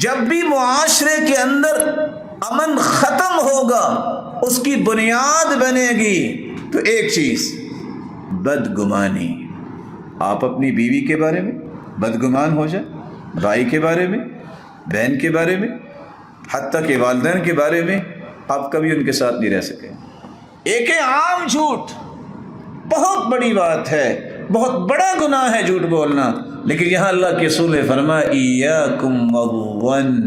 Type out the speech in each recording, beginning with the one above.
جب بھی معاشرے کے اندر امن ختم ہوگا اس کی بنیاد بنے گی تو ایک چیز، بدگمانی۔ آپ اپنی بیوی کے بارے میں بدگمان ہو جائیں، بھائی کے بارے میں، بہن کے بارے میں، حتیٰ کہ والدین کے بارے میں، آپ کبھی ان کے ساتھ نہیں رہ سکے۔ ایک عام جھوٹ بہت بڑی بات ہے، بہت بڑا گناہ ہے جھوٹ بولنا، لیکن یہاں اللہ کے رسول نے فرمایا ایاکم والظن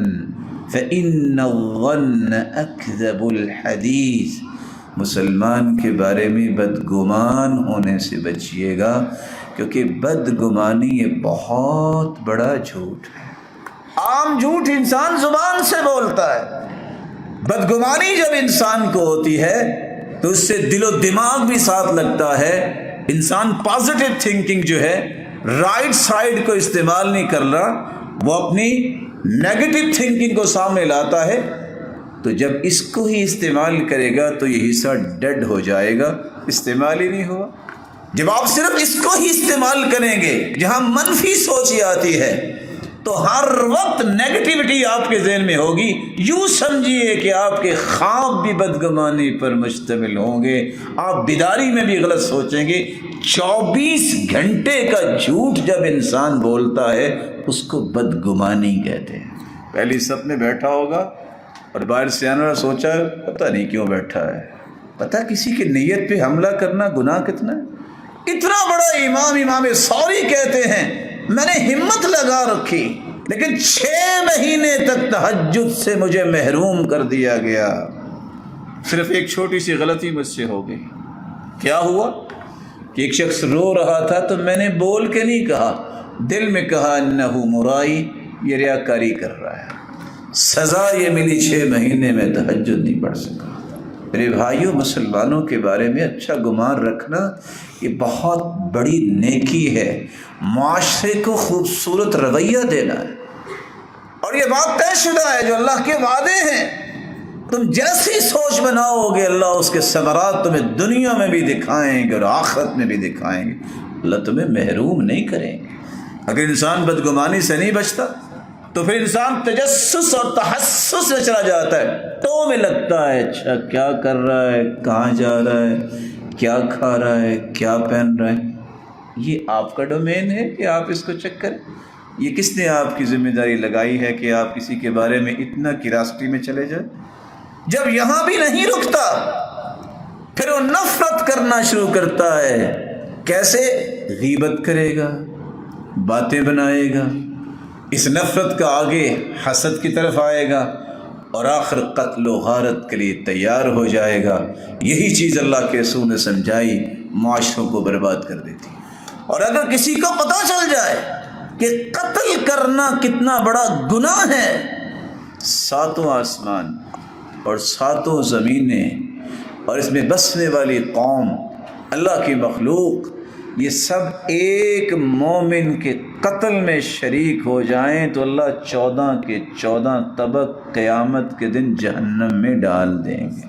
فإن الظن اکذب الحدیث، مسلمان کے بارے میں بدگمان ہونے سے بچیے گا، کیونکہ بدگمانی یہ بہت بڑا جھوٹ ہے۔ عام جھوٹ انسان زبان سے بولتا ہے، بدگمانی جب انسان کو ہوتی ہے تو اس سے دل و دماغ بھی ساتھ لگتا ہے، انسان پازیٹیو تھنکنگ جو ہے، رائٹ سائیڈ کو استعمال نہیں کر رہا، وہ اپنی نیگیٹو تھنکنگ کو سامنے لاتا ہے، تو جب اس کو ہی استعمال کرے گا تو یہ حصہ ڈیڈ ہو جائے گا، استعمال ہی نہیں ہوا۔ جب آپ صرف اس کو ہی استعمال کریں گے، جہاں منفی سوچ آتی ہے تو ہر وقت نیگیٹیوٹی آپ کے ذہن میں ہوگی، یوں سمجھیے کہ آپ کے خواب بھی بدگمانی پر مشتمل ہوں گے، آپ بیداری میں بھی غلط سوچیں گے۔ 24 گھنٹے کا جھوٹ جب انسان بولتا ہے اس کو بدگمانی کہتے ہیں۔ پہلی صف میں بیٹھا ہوگا اور باہر سے آنا سوچا پتہ نہیں کیوں بیٹھا ہے، پتہ کسی کی نیت پہ حملہ کرنا گناہ کتنا ہے۔ اتنا بڑا امام سوری کہتے ہیں میں نے ہمت لگا رکھی لیکن 6 مہینے تک تہجد سے مجھے محروم کر دیا گیا، صرف ایک چھوٹی سی غلطی مجھ سے ہو گئی۔ کیا ہوا کہ ایک شخص رو رہا تھا تو میں نے بول کے نہیں کہا، دل میں کہا انہ مرائی، یہ ریاکاری کر رہا ہے، سزا یہ ملی 6 مہینے میں تہجد نہیں پڑھ سکا۔ میرے بھائیوں، مسلمانوں کے بارے میں اچھا گمان رکھنا یہ بہت بڑی نیکی ہے، معاشرے کو خوبصورت رویہ دینا ہے، اور یہ بات طے شدہ ہے جو اللہ کے وعدے ہیں، تم جیسی سوچ بناؤ گے اللہ اس کے ثمرات تمہیں دنیا میں بھی دکھائیں گے اور آخرت میں بھی دکھائیں گے، اللہ تمہیں محروم نہیں کریں گے۔ اگر انسان بدگمانی سے نہیں بچتا تو پھر انسان تجسس اور تحسس میں چلا جاتا ہے، تو میں لگتا ہے اچھا کیا کر رہا ہے، کہاں جا رہا ہے، کیا کھا رہا ہے، کیا پہن رہا ہے۔ یہ آپ کا ڈومین ہے کہ آپ اس کو چیک کریں؟ یہ کس نے آپ کی ذمہ داری لگائی ہے کہ آپ کسی کے بارے میں اتنا کیوریاسٹی میں چلے جائیں؟ جب یہاں بھی نہیں رکتا پھر وہ نفرت کرنا شروع کرتا ہے۔ کیسے؟ غیبت کرے گا، باتیں بنائے گا، اس نفرت کا آگے حسد کی طرف آئے گا اور آخر قتل و غارت کے لیے تیار ہو جائے گا۔ یہی چیز اللہ کے رسول نے سمجھائی، معاشروں کو برباد کر دیتی۔ اور اگر کسی کو پتہ چل جائے کہ قتل کرنا کتنا بڑا گناہ ہے، 7 آسمان اور 7 زمینیں اور اس میں بسنے والی قوم، اللہ کی مخلوق، یہ سب ایک مومن کے قتل میں شریک ہو جائیں تو اللہ 14 کے 14 طبق قیامت کے دن جہنم میں ڈال دیں گے۔